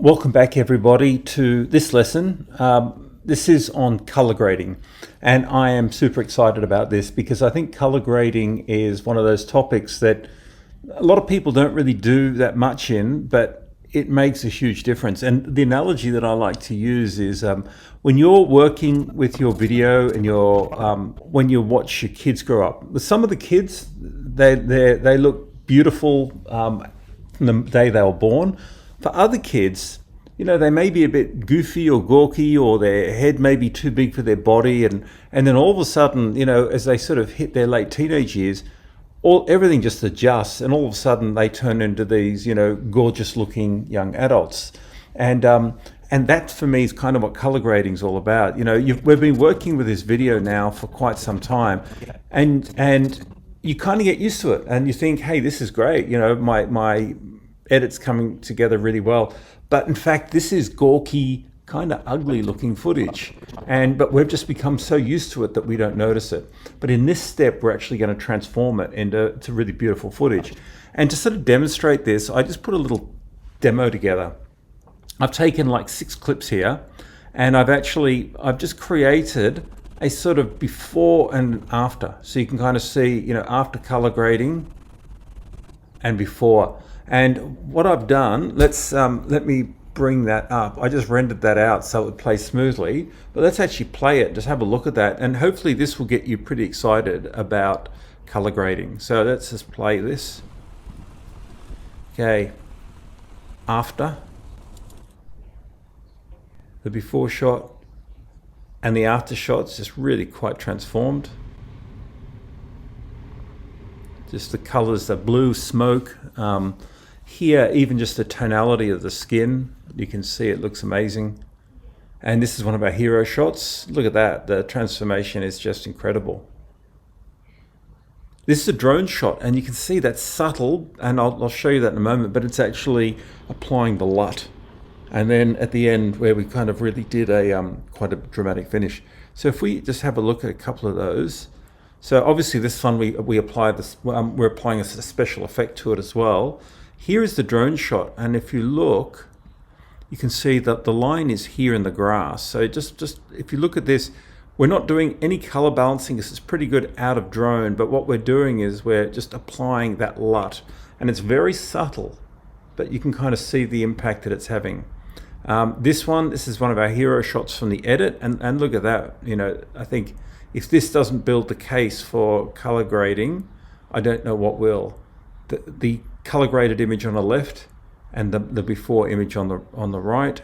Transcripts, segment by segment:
Welcome back everybody to this lesson. This is on color grading, and I am super excited about this because I think color grading is one of those topics that a lot of people don't really do that much in, but it makes a huge difference. And the analogy that I like to use is when you're working with your video and when you watch your kids grow up. With some of the kids, they look beautiful from the day they were born. For other kids, they may be a bit goofy or gawky, or their head may be too big for their body, and then all of a sudden, as they sort of hit their late teenage years, everything just adjusts, and all of a sudden they turn into these, gorgeous looking young adults. And that for me is kind of what color grading is all about. We've been working with this video now for quite some time, and you kind of get used to it, and you think, hey, this is great. My edit's coming together really well. But in fact, this is gawky, kind of ugly looking footage. But we've just become so used to it that we don't notice it. But in this step, we're actually going to transform it into really beautiful footage. And to sort of demonstrate this, I just put a little demo together. I've taken like 6 clips here, and I've just created a sort of before and after. So you can kind of see, after color grading and before. And what I've done, let me bring that up. I just rendered that out so it would play smoothly, but let's actually play it, just have a look at that. And hopefully this will get you pretty excited about color grading. So let's just play this. Okay, after, the before shot and the after shot's just really quite transformed. Just the colors, the blue smoke. Here, even just the tonality of the skin, you can see it looks amazing. And this is one of our hero shots. Look at that, the transformation is just incredible. This is a drone shot, and you can see that's subtle, and I'll show you that in a moment, but it's actually applying the LUT. And then at the end, where we kind of really did quite a dramatic finish. So if we just have a look at a couple of those. So obviously this one, we apply this, we're applying a special effect to it as well. Here is the drone shot, and if you look, you can see that the line is here in the grass. So just if you look at this, we're not doing any color balancing. This is pretty good out of drone, but what we're doing is we're just applying that LUT, and it's very subtle, but you can kind of see the impact that it's having. This is one of our hero shots from the edit, and look at that. I think if this doesn't build the case for color grading, I don't know what will. The color graded image on the left and the before image on the right.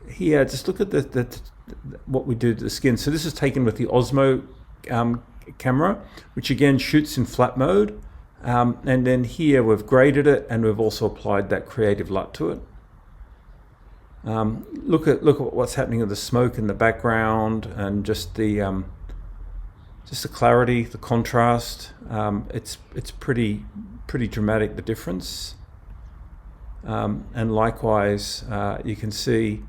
Here, just look at what we do to the skin. So this is taken with the Osmo camera, which again shoots in flat mode. And then here we've graded it, and we've also applied that creative LUT to it. Look at what's happening with the smoke in the background, and just the clarity, the contrast. It's pretty dramatic, the difference. And likewise, you can see,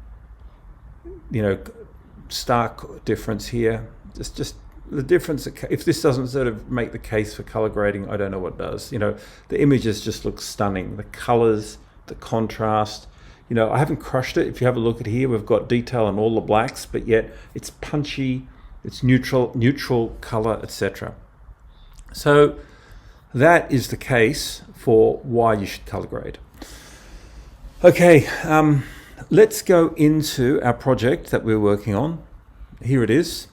stark difference here. Just the difference. If this doesn't sort of make the case for color grading, I don't know what does. The images just look stunning. The colors, the contrast. I haven't crushed it. If you have a look at here, we've got detail on all the blacks, but yet it's punchy. It's neutral color, etc. So that is the case for why you should color grade. Okay, let's go into our project that we're working on. Here it is,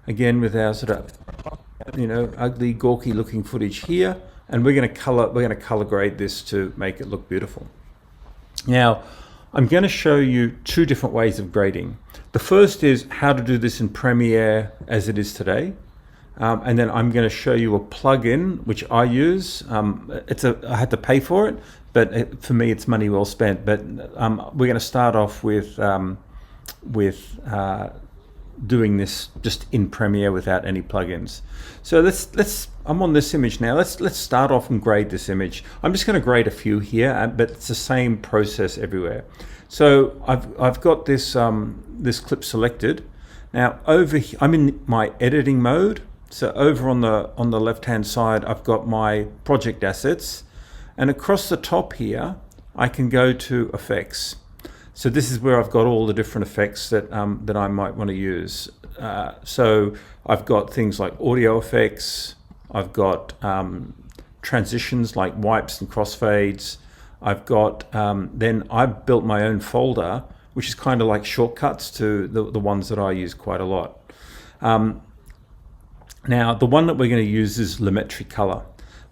again with our sort of ugly, gawky looking footage here, and we're going to color grade this to make it look beautiful. Now, I'm going to show you 2 different ways of grading. The first is how to do this in Premiere as it is today. And then I'm going to show you a plugin which I use. I had to pay for it, but for me it's money well spent. But we're going to start off with doing this just in Premiere without any plugins. So I'm on this image now. Let's start off and grade this image. I'm just going to grade a few here, but it's the same process everywhere. So I've got this this clip selected. Now over here, I'm in my editing mode. So over on the left hand side, I've got my project assets, and across the top here, I can go to effects. So this is where I've got all the different effects that that I might want to use. So I've got things like audio effects. I've got transitions like wipes and crossfades. I've got then I've built my own folder, which is kind of like shortcuts to the ones that I use quite a lot. Now the one that we're going to use is Lumetri color.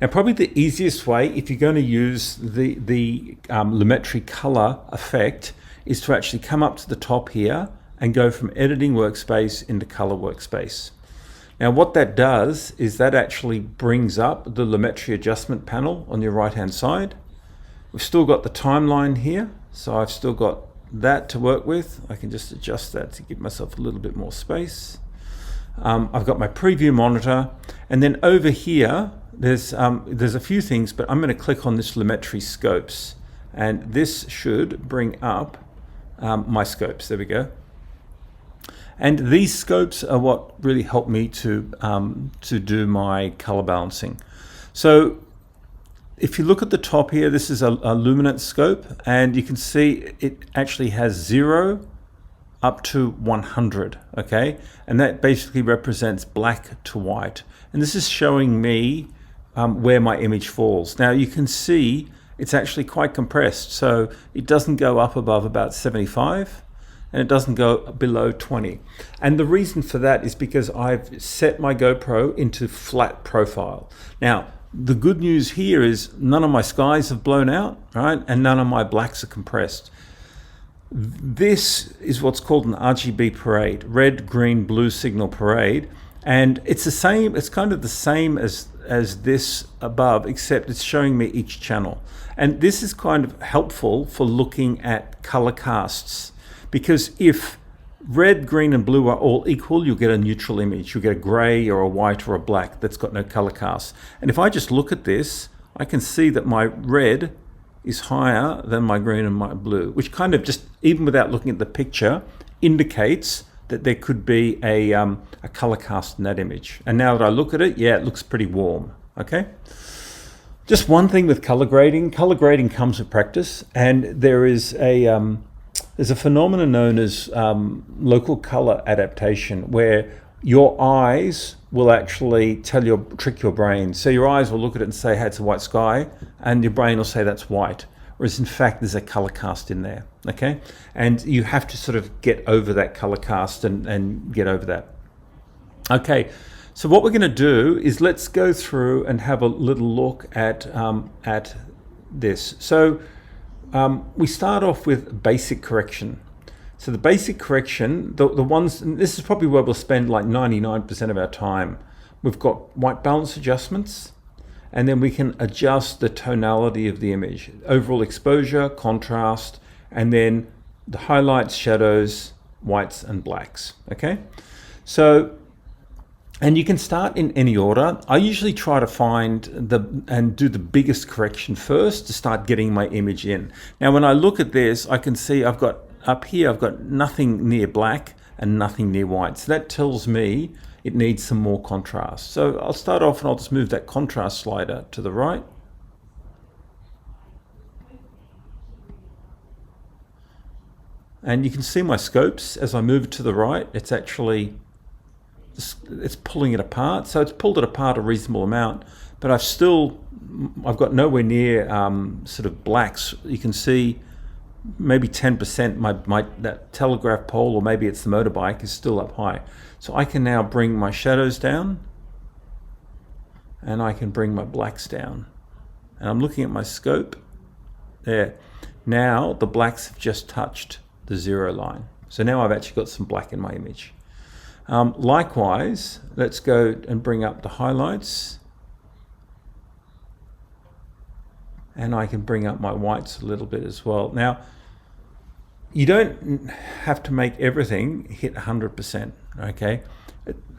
Now, probably the easiest way, if you're going to use the Lumetri color effect, is to actually come up to the top here and go from editing workspace into color workspace. Now, what that does is that actually brings up the Lumetri adjustment panel on your right hand side. We've still got the timeline here, so I've still got that to work with. I can just adjust that to give myself a little bit more space. I've got my preview monitor, and then over here there's a few things, but I'm going to click on this Lumetri scopes, and this should bring up my scopes. There we go. And these scopes are what really help me to do my color balancing. So if you look at the top here, this is a luminance scope, and you can see it actually has 0 up to 100, okay? And that basically represents black to white. And this is showing me where my image falls. Now you can see it's actually quite compressed, so it doesn't go up above about 75, and it doesn't go below 20. And the reason for that is because I've set my GoPro into flat profile. Now, the good news here is none of my skies have blown out, right? And none of my blacks are compressed. This is what's called an RGB parade, red, green, blue signal parade. And it's the same, it's kind of the same as this above, except it's showing me each channel. And this is kind of helpful for looking at color casts, because if red, green, and blue are all equal, you'll get a neutral image. You'll get a gray or a white or a black that's got no color cast. And if I just look at this, I can see that my red is higher than my green and my blue, which kind of just, even without looking at the picture, indicates that there could be a color cast in that image. And now that I look at it, yeah, it looks pretty warm, okay? Just one thing with color grading comes with practice, and there's a phenomenon known as local color adaptation, where your eyes will actually trick your brain. So your eyes will look at it and say, hey, it's a white sky, and your brain will say that's white. Whereas in fact, there's a color cast in there, okay? And you have to sort of get over that color cast and get over that. Okay, so what we're gonna do is let's go through and have a little look at this. So we start off with basic correction. So the basic correction, the ones, and this is probably where we'll spend like 99% of our time. We've got white balance adjustments, and then we can adjust the tonality of the image, overall exposure, contrast, and then the highlights, shadows, whites and blacks, okay? So, and you can start in any order. I usually try to find and do the biggest correction first to start getting my image in. Now, when I look at this, I can see I've got up here, I've got nothing near black and nothing near white. So that tells me it needs some more contrast. So I'll start off and I'll just move that contrast slider to the right. And you can see my scopes as I move it to the right. It's actually, it's pulling it apart. So it's pulled it apart a reasonable amount, but I've got nowhere near sort of blacks. You can see maybe 10%, that telegraph pole, or maybe it's the motorbike, is still up high. So I can now bring my shadows down, and I can bring my blacks down. And I'm looking at my scope there. Now the blacks have just touched the 0 line. So now I've actually got some black in my image. Likewise, let's go and bring up the highlights. And I can bring up my whites a little bit as well. Now, you don't have to make everything hit 100%, okay?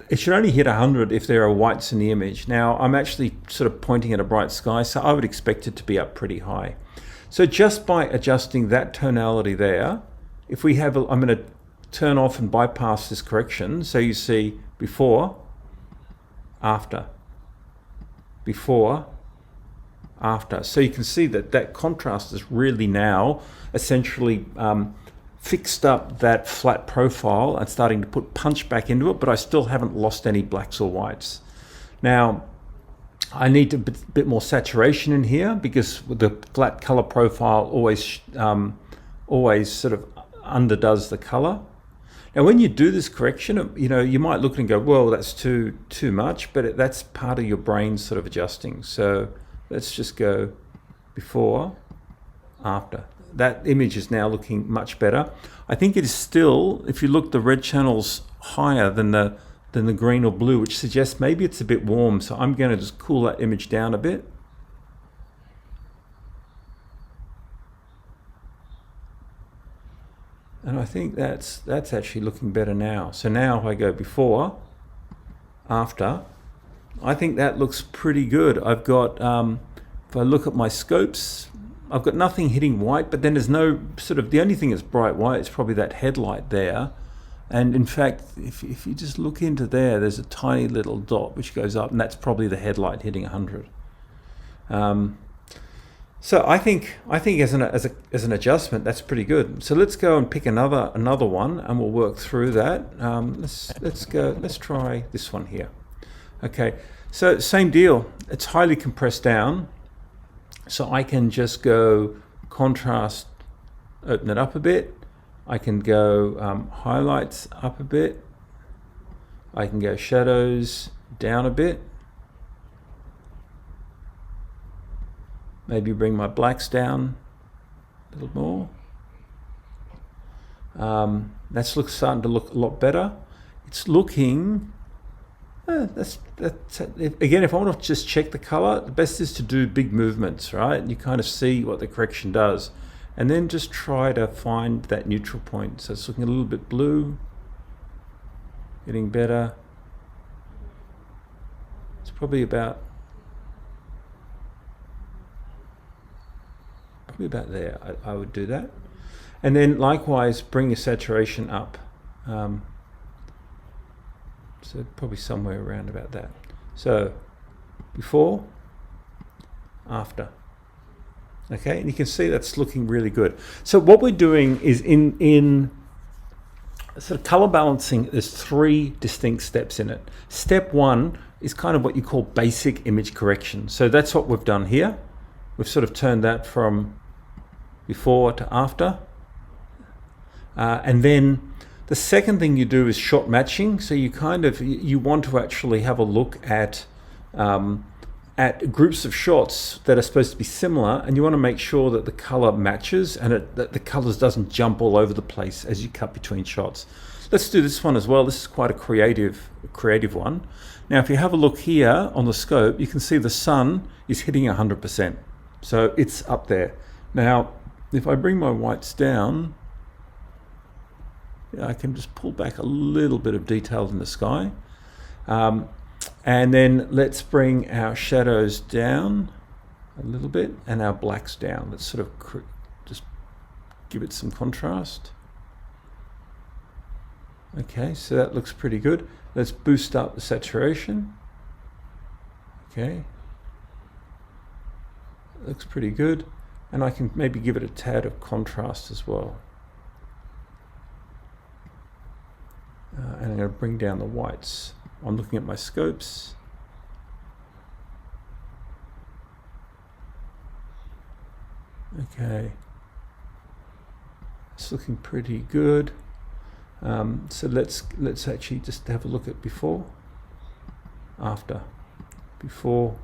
It should only hit 100 if there are whites in the image. Now, I'm actually sort of pointing at a bright sky, so I would expect it to be up pretty high. So just by adjusting that tonality there, if we have, I'm gonna turn off and bypass this correction. So you see before, after, before, after. So you can see that that contrast is really now essentially fixed up that flat profile and starting to put punch back into it, but I still haven't lost any blacks or whites. Now, I need a bit more saturation in here because the flat color profile always sort of underdoes the color. Now, when you do this correction, you might look and go, well, that's too much, but that's part of your brain sort of adjusting. So let's just go before, after. That image is now looking much better. I think it is still, if you look, the red channel's higher than the green or blue, which suggests maybe it's a bit warm. So I'm going to just cool that image down a bit. And I think that's actually looking better now. So now if I go before, after, I think that looks pretty good. I've got, if I look at my scopes, I've got nothing hitting white, but then there's no sort of, the only thing that's bright white is probably that headlight there. And in fact, if you just look into there, there's a tiny little dot which goes up, and that's probably the headlight hitting 100. So I think as an adjustment, that's pretty good. So let's go and pick another one, and we'll work through that. Let's try this one here. Okay, so same deal. It's highly compressed down, so I can just go contrast, open it up a bit. I can go highlights up a bit. I can go shadows down a bit. Maybe bring my blacks down a little more. That's starting to look a lot better. It's looking, again, if I want to just check the color, the best is to do big movements, right? You kind of see what the correction does. And then just try to find that neutral point. So it's looking a little bit blue, getting better. It's probably about there. I would do that. And then likewise, bring your saturation up. So probably somewhere around about that. So before, after. Okay, and you can see that's looking really good. So what we're doing is in sort of color balancing, there's 3 distinct steps in it. Step 1 is kind of what you call basic image correction. So that's what we've done here. We've sort of turned that from before to after. And then the second thing you do is shot matching. So you want to actually have a look at groups of shots that are supposed to be similar, and you want to make sure that the color matches and that the colors doesn't jump all over the place as you cut between shots. Let's do this one as well. This is quite a creative one. Now, if you have a look here on the scope, you can see the sun is hitting 100%. So it's up there. Now, if I bring my whites down, I can just pull back a little bit of detail in the sky. And then let's bring our shadows down a little bit and our blacks down. Let's sort of just give it some contrast. Okay, so that looks pretty good. Let's boost up the saturation. Okay, looks pretty good. And I can maybe give it a tad of contrast as well. And I'm going to bring down the whites. I'm looking at my scopes. Okay, it's looking pretty good. So let's actually just have a look at before, after, before,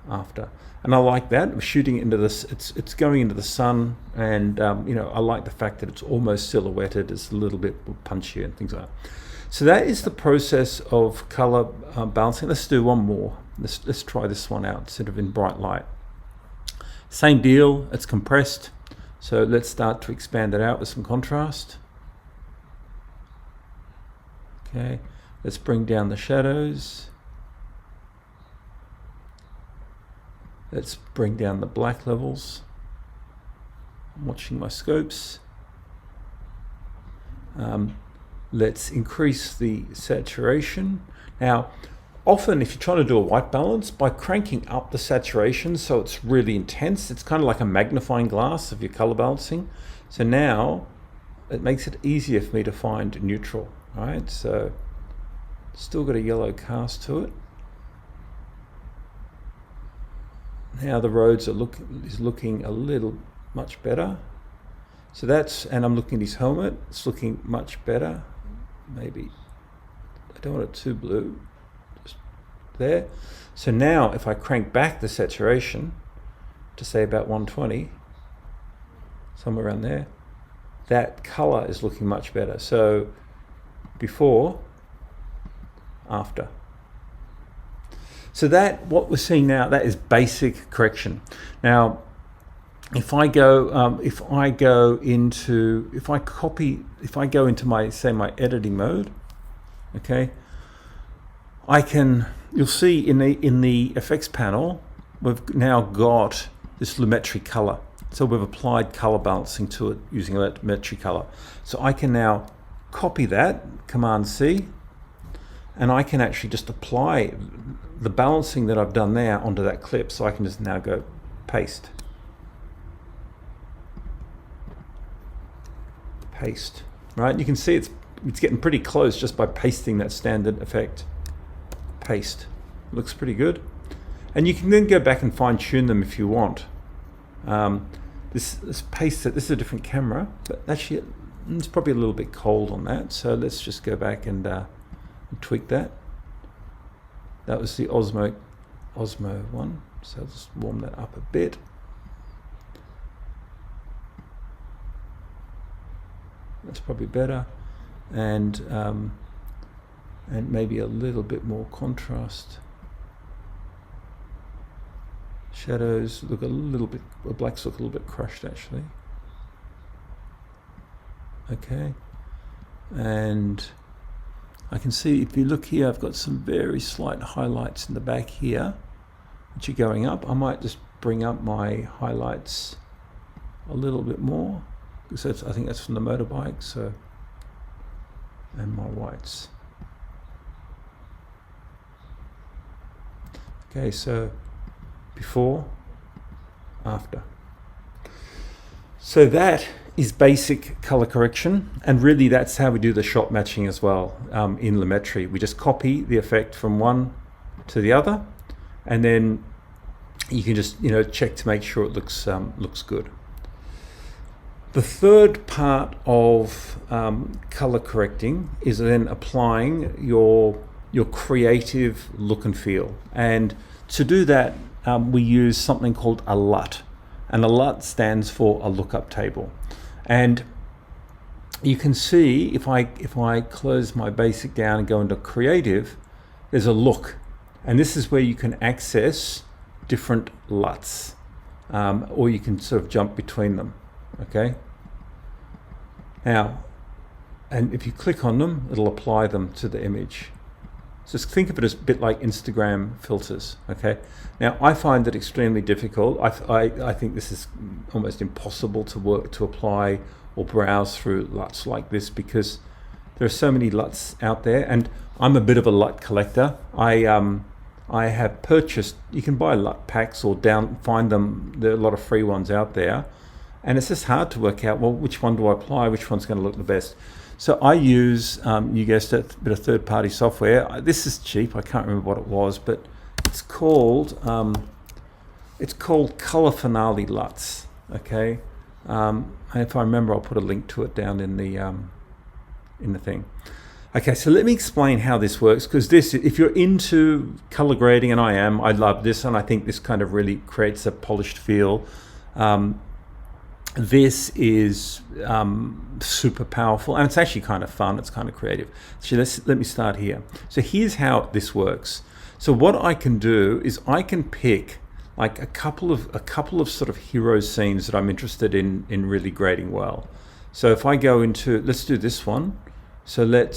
after. And I like that. We're shooting into this. It's going into the sun, and I like the fact that it's almost silhouetted. It's a little bit punchy and things like that. So that is the process of color balancing. Let's do one more. Let's try this one out, sort of in bright light. Same deal. It's compressed. So let's start to expand it out with some contrast. Okay. Let's bring down the shadows. Let's bring down the black levels. I'm watching my scopes. Let's increase the saturation. Now, often if you're trying to do a white balance, by cranking up the saturation so it's really intense, it's kind of like a magnifying glass of your color balancing. So now it makes it easier for me to find neutral, right? So still got a yellow cast to it. Now the roads are looking a little much better. So that's, and I'm looking at his helmet, it's looking much better. Maybe, I don't want it too blue, just there. So now if I crank back the saturation to say about 120, somewhere around there, that color is looking much better. So before, after. So that, what we're seeing now, that is basic correction. Now, if I go into my, say, my editing mode, okay, you'll see in the effects panel, we've now got this lumetri color. So we've applied color balancing to it using lumetri color. So I can now copy that, Command C, and I can actually just apply the balancing that I've done there onto that clip. So I can just now go paste. Paste, right? You can see it's getting pretty close just by pasting that standard effect. Paste. Looks pretty good. And you can then go back and fine tune them if you want. This paste, this is a different camera, but actually it's probably a little bit cold on that. So let's just go back and tweak that. That was the Osmo one. So I'll just warm that up a bit. That's probably better, and maybe a little bit more contrast. Shadows look a little bit, the blacks look a little bit crushed actually. Okay, and I can see if you look here, I've got some very slight highlights in the back here, which are going up. I might just bring up my highlights a little bit more. So I think that's from the motorbike, so, and my whites. Okay, so before, after. So that is basic color correction, and really that's how we do the shot matching as well in Lumetri. We just copy the effect from one to the other, and then you can just check to make sure it looks good. The third part of color correcting is then applying your creative look and feel. And to do that, we use something called a LUT. And a LUT stands for a lookup table. And you can see if I close my basic down and go into creative, there's a look. And this is where you can access different LUTs, or you can sort of jump between them. Okay. Now, and if you click on them, it'll apply them to the image. So just think of it as a bit like Instagram filters. Okay. Now, I find it extremely difficult. I think this is almost impossible to apply or browse through LUTs like this, because there are so many LUTs out there, and I'm a bit of a LUT collector. I have purchased. You can buy LUT packs or find them. There are a lot of free ones out there. And it's just hard to work out, well, which one do I apply? Which one's going to look the best? So I use, you guessed it, a bit of third-party software. This is cheap. I can't remember what it was, but it's called Color Finale LUTs. Okay, and if I remember, I'll put a link to it down in the thing. Okay, so let me explain how this works, because this, if you're into color grading, and I love this, and I think this kind of really creates a polished feel. This is super powerful, and it's actually kind of fun. It's kind of creative. So let me start here. So here's how this works. So what I can do is I can pick like a couple of sort of hero scenes that I'm interested in really grading well. So if I go into, let's do this one. So let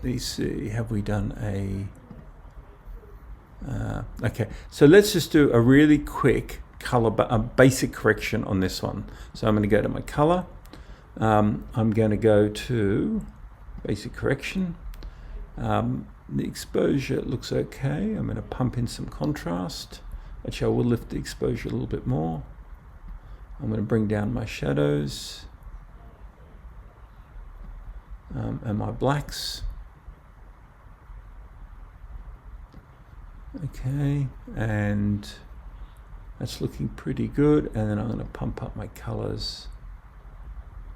me see. Have we done a? Okay. So let's just do a really quick a basic correction on this one. So I'm going to go to my color. I'm going to go to basic correction. The exposure looks okay. I'm going to pump in some contrast. Actually, I will lift the exposure a little bit more. I'm going to bring down my shadows and my blacks. Okay, and that's looking pretty good. And then I'm going to pump up my colors.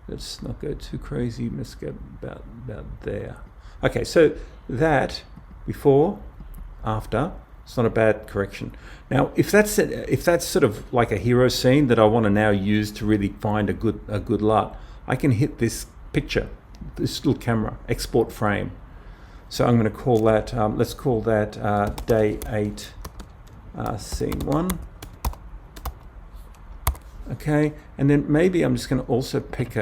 Let's not go too crazy. Let's go about there. Okay, so that before, after, it's not a bad correction. Now, if that's sort of like a hero scene that I want to now use to really find a good LUT, I can hit this picture, this little camera, export frame. So I'm going to call that, let's call that day 8, scene 1. Okay, and then maybe I'm just going to also pick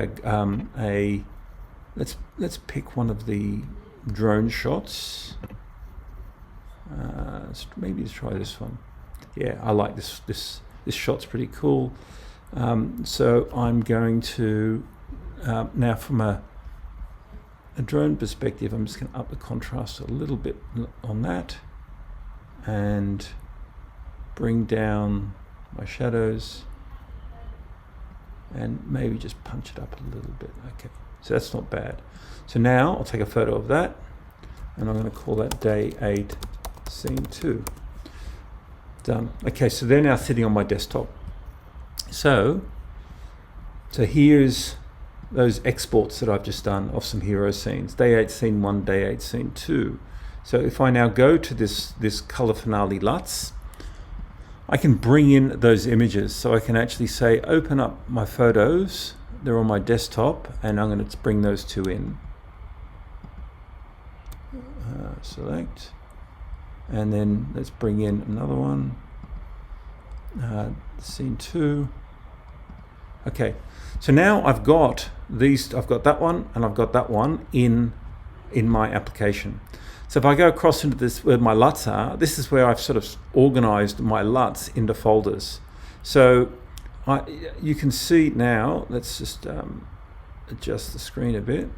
let's pick one of the drone shots. Maybe let's try this one. Yeah, I like this shot's pretty cool. So I'm going to now from a drone perspective, I'm just going to up the contrast a little bit on that and bring down my shadows and maybe just punch it up a little bit. Okay, so that's not bad. So now I'll take a photo of that and I'm going to call that day 8 scene 2. Done. Okay, so they're now sitting on my desktop. So here's those exports that I've just done of some hero scenes. Day 8 scene 1, day 8 scene 2. So if I now go to this color finale LUTs, I can bring in those images. So I can actually say, open up my photos. They're on my desktop, and I'm going to bring those two in. Select, and then let's bring in another one. Scene 2. Okay, so now I've got these. I've got that one, and I've got that one in my application. So if I go across into this where my LUTs are, this is where I've sort of organized my LUTs into folders. So you can see now, let's just adjust the screen a bit.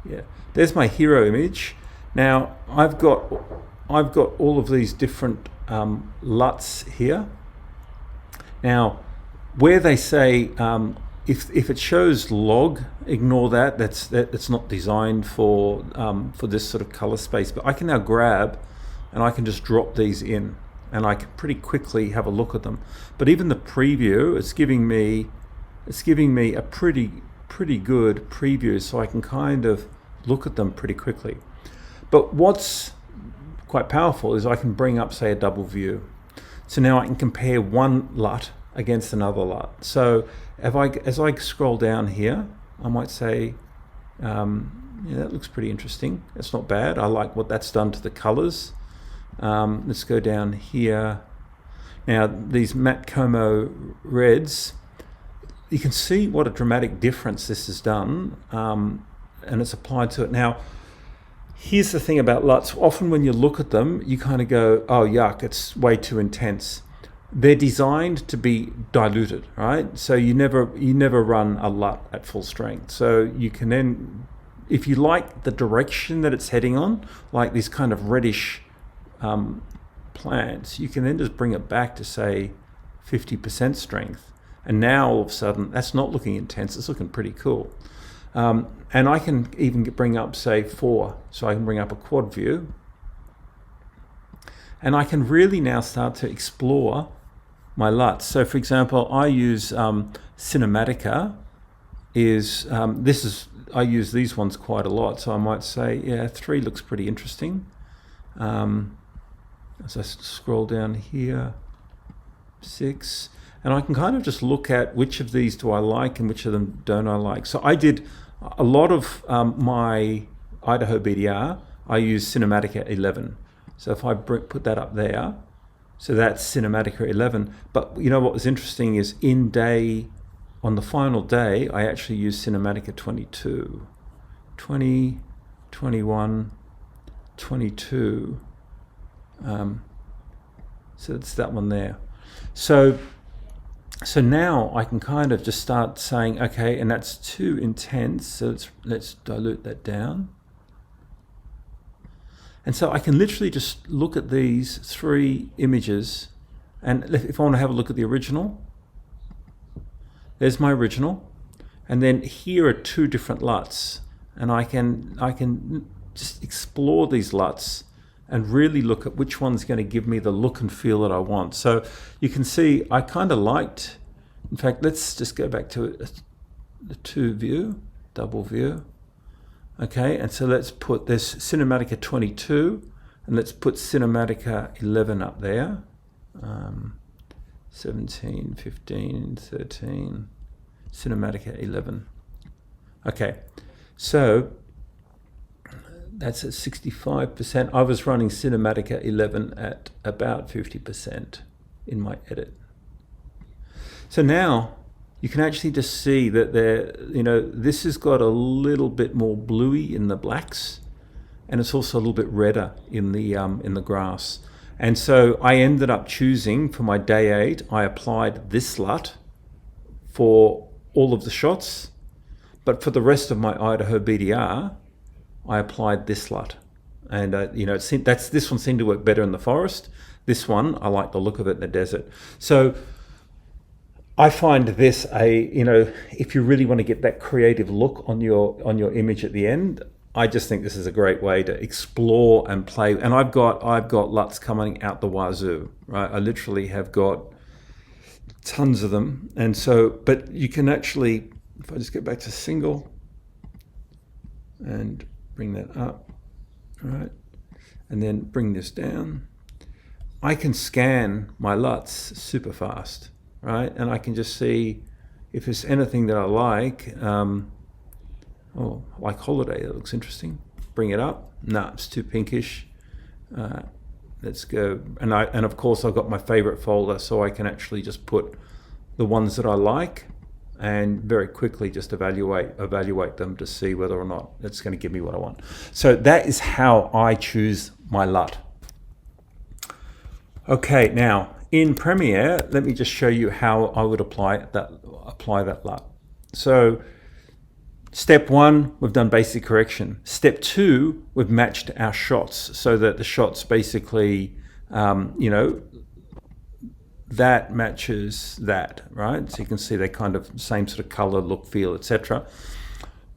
Yeah, there's my hero image. Now I've got all of these different LUTs here. Now, where they say if it shows log, ignore that. That's not designed for this sort of color space. But I can now grab and I can just drop these in, and I can pretty quickly have a look at them. But even the preview, it's giving me a pretty good preview, so I can kind of look at them pretty quickly. But what's quite powerful is I can bring up, say, a double view. So now I can compare one LUT against another LUT. So as I scroll down here, I might say, yeah, that looks pretty interesting. That's not bad. I like what that's done to the colors. Let's go down here. Now these matte Como reds, you can see what a dramatic difference this has done, and it's applied to it. Now, here's the thing about LUTs. Often when you look at them, you kind of go, oh, yuck, it's way too intense. They're designed to be diluted, right? So you never run a LUT at full strength. So you can then, if you like the direction that it's heading on, like these kind of reddish plants, you can then just bring it back to, say, 50% strength. And now all of a sudden, that's not looking intense, it's looking pretty cool. And I can even bring up, say, 4. So I can bring up a quad view. And I can really now start to explore my LUTs. So for example, I use Cinematica. I use these ones quite a lot. So I might say, yeah, 3 looks pretty interesting. As I scroll down here, 6. And I can kind of just look at which of these do I like and which of them don't I like. So I did a lot of my Idaho BDR, I use Cinematica 11. So if I put that up there, so that's Cinematica 11. But you know what was interesting is on the final day, I actually used Cinematica 22. 20, 21, 22. So it's that one there. So So now I can kind of just start saying, okay, and that's too intense, so let's dilute that down. And so I can literally just look at these 3 images, and if I want to have a look at the original, there's my original, and then here are 2 different LUTs, and I can just explore these LUTs and really look at which one's going to give me the look and feel that I want. So you can see I kind of liked, in fact, let's just go back to the 2 view, double view. Okay, and so let's put this Cinematica 22, and let's put Cinematica 11 up there. 17, 15, 13, Cinematica 11. Okay, so that's at 65%. I was running Cinematica 11 at about 50% in my edit. So now you can actually just see that this has got a little bit more bluey in the blacks, and it's also a little bit redder in the grass. And so I ended up choosing for my day 8, I applied this LUT for all of the shots, but for the rest of my Idaho BDR, I applied this LUT. And this one seemed to work better in the forest. This one, I like the look of it in the desert. So I find this if you really want to get that creative look on your image at the end, I just think this is a great way to explore and play. And I've got LUTs coming out the wazoo, right? I literally have got tons of them. And so, but you can actually, if I just go back to single and bring that up, right? And then bring this down, I can scan my LUTs super fast, right? And I can just see if there's anything that I like. Like holiday, that looks interesting. Bring it up. No, it's too pinkish. Let's go. And of course I've got my favorite folder, so I can actually just put the ones that I like and very quickly just evaluate them to see whether or not it's going to give me what I want. So that is how I choose my LUT. Okay, now in Premiere, let me just show you how I would apply that LUT. So step 1, we've done basic correction. Step 2, we've matched our shots so that the shots basically, that matches that, right? So you can see they kind of same sort of color, look, feel, etc.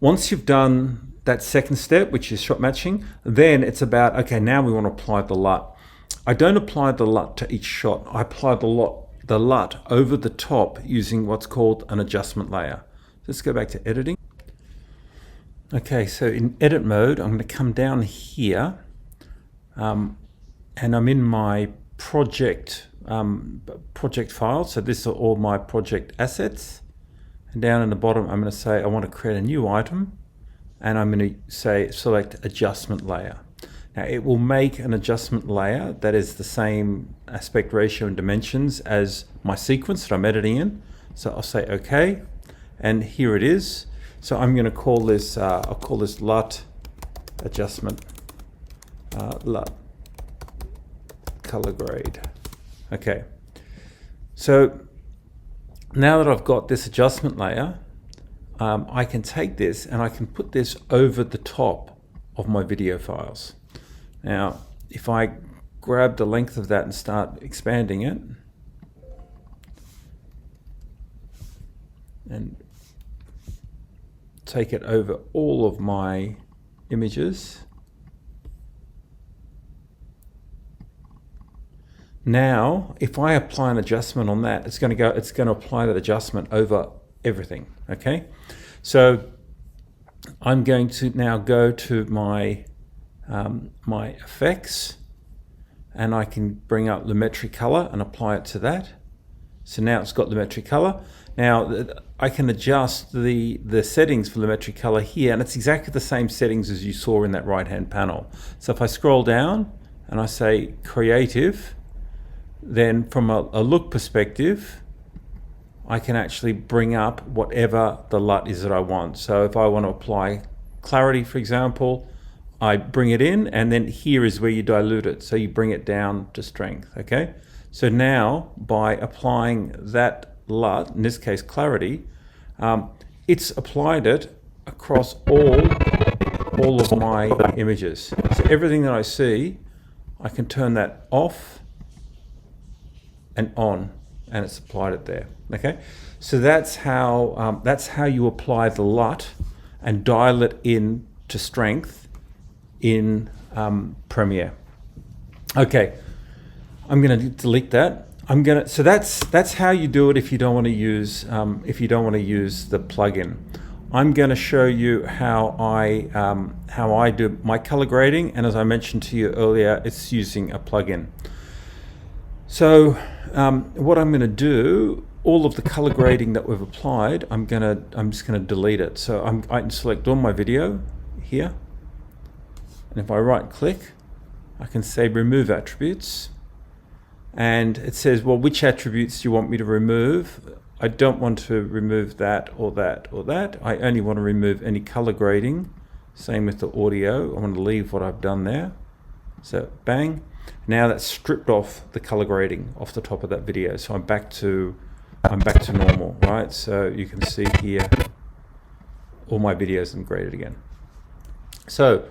Once you've done that second step, which is shot matching, then it's about, okay, now we want to apply the LUT. I don't apply the LUT to each shot. I apply the LUT over the top using what's called an adjustment layer. Let's go back to editing. Okay, so in edit mode, I'm going to come down here, and I'm in my project file. So this are all my project assets. And down in the bottom, I'm going to say I want to create a new item, and I'm going to say select adjustment layer. Now it will make an adjustment layer that is the same aspect ratio and dimensions as my sequence that I'm editing in. So I'll say OK, and here it is. So I'm going to call this, I'll call this LUT adjustment, LUT color grade. Okay, so now that I've got this adjustment layer, I can take this and I can put this over the top of my video files. Now, if I grab the length of that and start expanding it, and take it over all of my images. Now, if I apply an adjustment on that, it's going to apply that adjustment over everything. Okay, so I'm going to now go to my my effects, and I can bring up Lumetri color and apply it to that. So now it's got Lumetri color. Now I can adjust the settings for Lumetri color here, and it's exactly the same settings as you saw in that right hand panel. So if I scroll down and I say creative, then from a look perspective, I can actually bring up whatever the LUT is that I want. So if I want to apply clarity, for example, I bring it in, and then here is where you dilute it. So you bring it down to strength, okay? So now by applying that LUT, in this case clarity, it's applied it across all of my images. So everything that I see, I can turn that off and on, and it's applied it there. Okay, so that's how you apply the LUT and dial it in to strength in Premiere. Okay, I'm going to delete that. So that's how you do it if you don't want to use the plugin. I'm going to show you how I do my color grading, and as I mentioned to you earlier, it's using a plugin. So what I'm going to do, all of the color grading that we've applied, I'm just going to delete it. So I can select all my video here, and if I right click, I can say remove attributes, and it says, well, which attributes do you want me to remove? I don't want to remove that or that or that. I only want to remove any color grading. Same with the audio. I want to leave what I've done there. So bang. Now that's stripped off the color grading off the top of that video. So I'm back to normal, right? So you can see here all my videos are graded again. So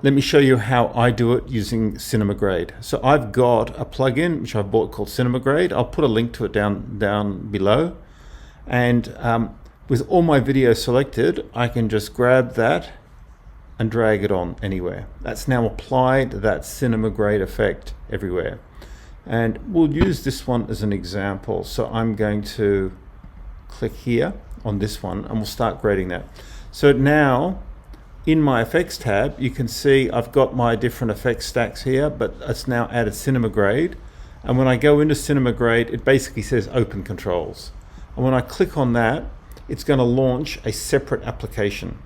let me show you how I do it using Cinema Grade. So I've got a plugin which I bought called Cinema Grade. I'll put a link to it down below. And with all my videos selected, I can just grab that and drag it on anywhere. That's now applied that Cinema Grade effect everywhere. And we'll use this one as an example. So I'm going to click here on this one and we'll start grading that. So now, in my effects tab, you can see I've got my different effects stacks here, but it's now added Cinema Grade. And when I go into Cinema Grade, it basically says Open Controls. And when I click on that, it's going to launch a separate application.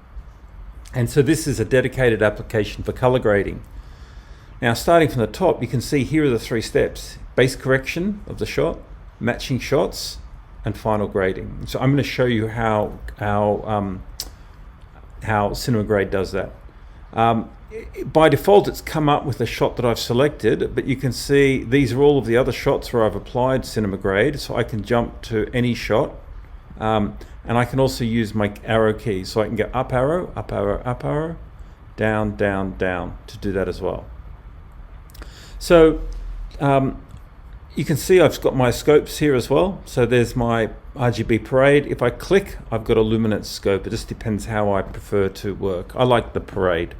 And so this is a dedicated application for color grading. Now, starting from the top, you can see here are the 3 steps: base correction of the shot, matching shots, and final grading. So I'm going to show you how Cinema Grade does that. By default, it's come up with a shot that I've selected, but you can see these are all of the other shots where I've applied Cinema Grade, so I can jump to any shot, and I can also use my arrow keys, so I can go up arrow, up arrow, up arrow, down, down, down to do that as well. So you can see I've got my scopes here as well. So there's my RGB Parade. If I click, I've got a luminance scope. It just depends how I prefer to work. I like the Parade.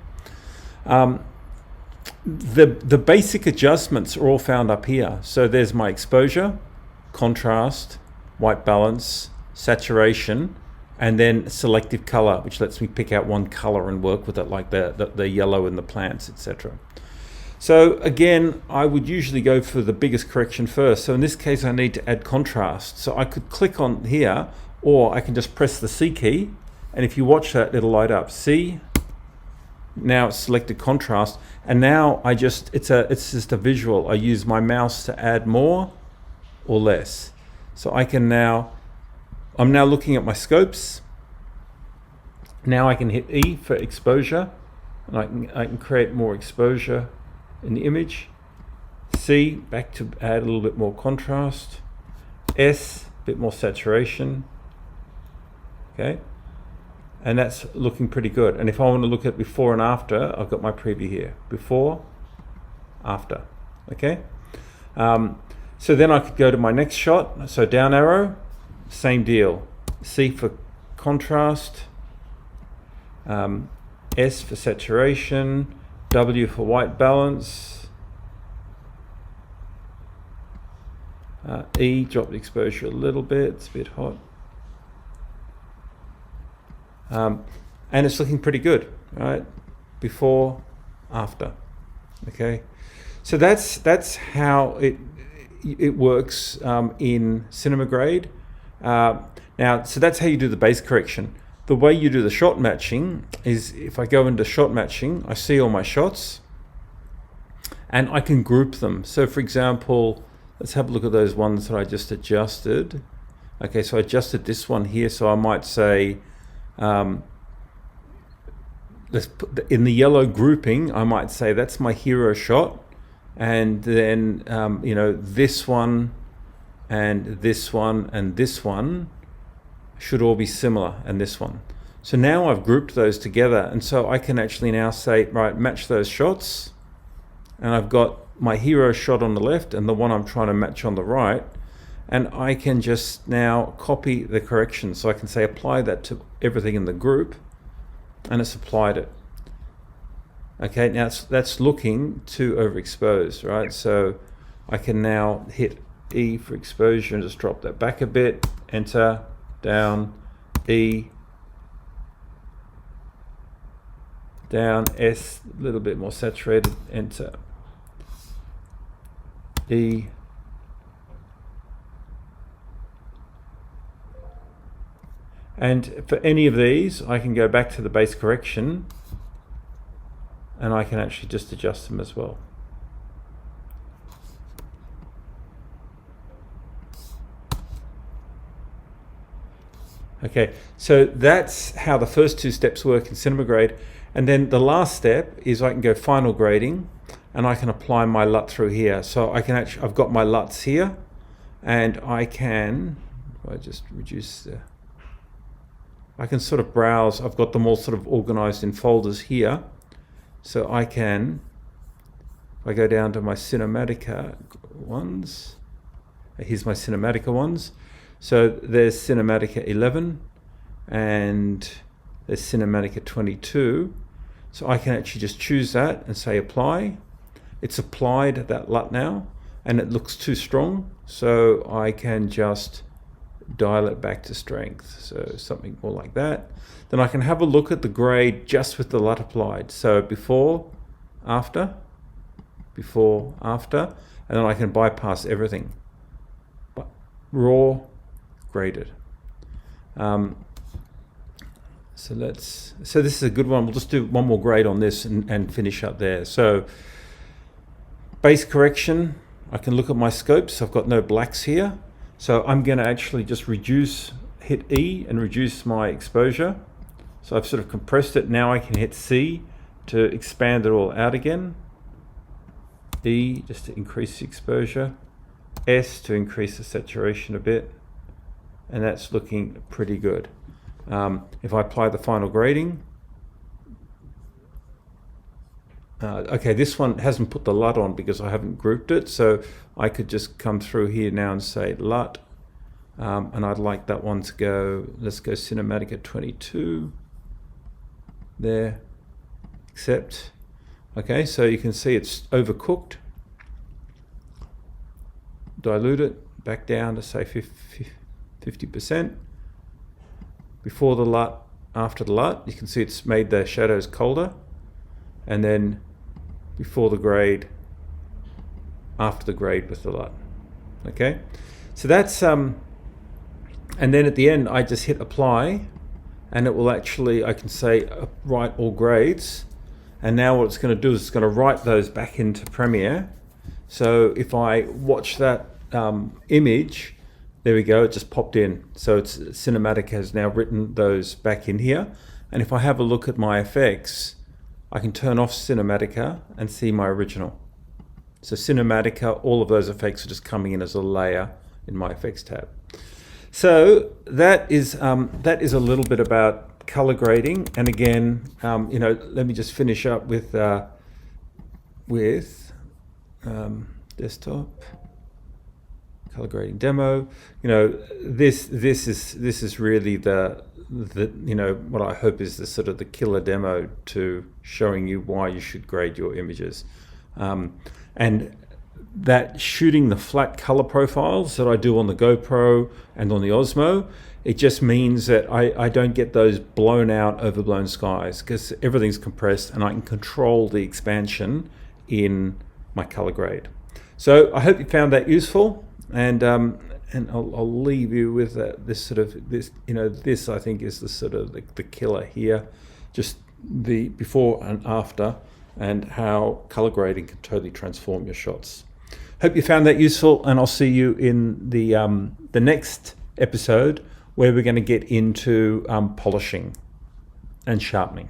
The basic adjustments are all found up here. So there's my exposure, contrast, white balance, saturation, and then selective color, which lets me pick out one color and work with it, like the yellow in the plants, etc. So again, I would usually go for the biggest correction first. So in this case, I need to add contrast. So I could click on here, or I can just press the C key, and if you watch that, it'll light up. See, now it's selected contrast, and now it's just a visual. I use my mouse to add more or less. So I'm now looking at my scopes. Now I can hit E for exposure, and I can create more exposure in the image. C, back to add a little bit more contrast. S, a bit more saturation. Okay, and that's looking pretty good. And if I want to look at before and after, I've got my preview here. Before, after. Okay, so then I could go to my next shot. So down arrow, same deal. C for contrast, S for saturation, W for white balance, E, drop the exposure a little bit, it's a bit hot. And it's looking pretty good, right? Before, after, okay? So that's how it works in Cinema Grade. Now, so that's how you do the base correction. The way you do the shot matching is, if I go into shot matching, I see all my shots and I can group them. So for example, let's have a look at those ones that I just adjusted. Okay, so I adjusted this one here. So I might say, let's put in the yellow grouping, I might say that's my hero shot. And then, this one and this one should all be similar, and this one. So now I've grouped those together, and so I can actually now say, right, match those shots, and I've got my hero shot on the left and the one I'm trying to match on the right, and I can just now copy the correction. So I can say apply that to everything in the group, and it's applied it. Okay, now that's looking too overexposed, right? So I can now hit E for exposure and just drop that back a bit, enter, down, E, down, S, a little bit more saturated, enter, E, and for any of these I can go back to the base correction and I can actually just adjust them as well. Okay, so that's how the first two steps work in cinema grade. And then the last step is I can go final grading and I can apply my LUT through here. So I can actually, I've got my LUTs here, and I can, if I just reduce the, I can sort of browse. I've got them all sort of organized in folders here. So I can, if I go down to my Cinematica ones, here's my Cinematica ones. So there's Cinematica 11 and there's Cinematica 22. So I can actually just choose that and say apply. It's applied that LUT now, and it looks too strong. So I can just dial it back to strength. So something more like that. Then I can have a look at the grade just with the LUT applied. So before, after, and then I can bypass everything. But raw, graded. So this is a good one. We'll just do one more grade on this and finish up there. So base correction, I can look at my scopes. I've got no blacks here. So I'm going to actually just hit E and reduce my exposure. So I've sort of compressed it. Now I can hit C to expand it all out again. E just to increase the exposure. S to increase the saturation a bit. And that's looking pretty good. If I apply the final grading, okay, this one hasn't put the LUT on because I haven't grouped it, so I could just come through here now and say LUT, and I'd like that one to go, let's go Cinematica 22, there, accept. Okay, so you can see it's overcooked. Dilute it back down to say 50%. Before the LUT, after the LUT, you can see it's made the shadows colder. And then before the grade, after the grade with the LUT. Okay, so that's, and then at the end, I just hit apply, and it will actually, I can say write all grades. And now what it's going to do is it's going to write those back into Premiere. So if I watch that image, there we go, it just popped in. So it's Cinematica has now written those back in here. And if I have a look at my effects, I can turn off Cinematica and see my original. So Cinematica, all of those effects are just coming in as a layer in my effects tab. So that is a little bit about color grading. And again, let me just finish up with desktop. Color grading demo. This is really the what I hope is the sort of the killer demo to showing you why you should grade your images, and that shooting the flat color profiles that I do on the GoPro and on the Osmo, it just means that I don't get those blown out, overblown skies because everything's compressed and I can control the expansion in my color grade. So I hope you found that useful. And I'll leave you with this I think is the sort of the killer here, just the before and after, and how color grading can totally transform your shots. Hope you found that useful, and I'll see you in the next episode where we're going to get into polishing and sharpening.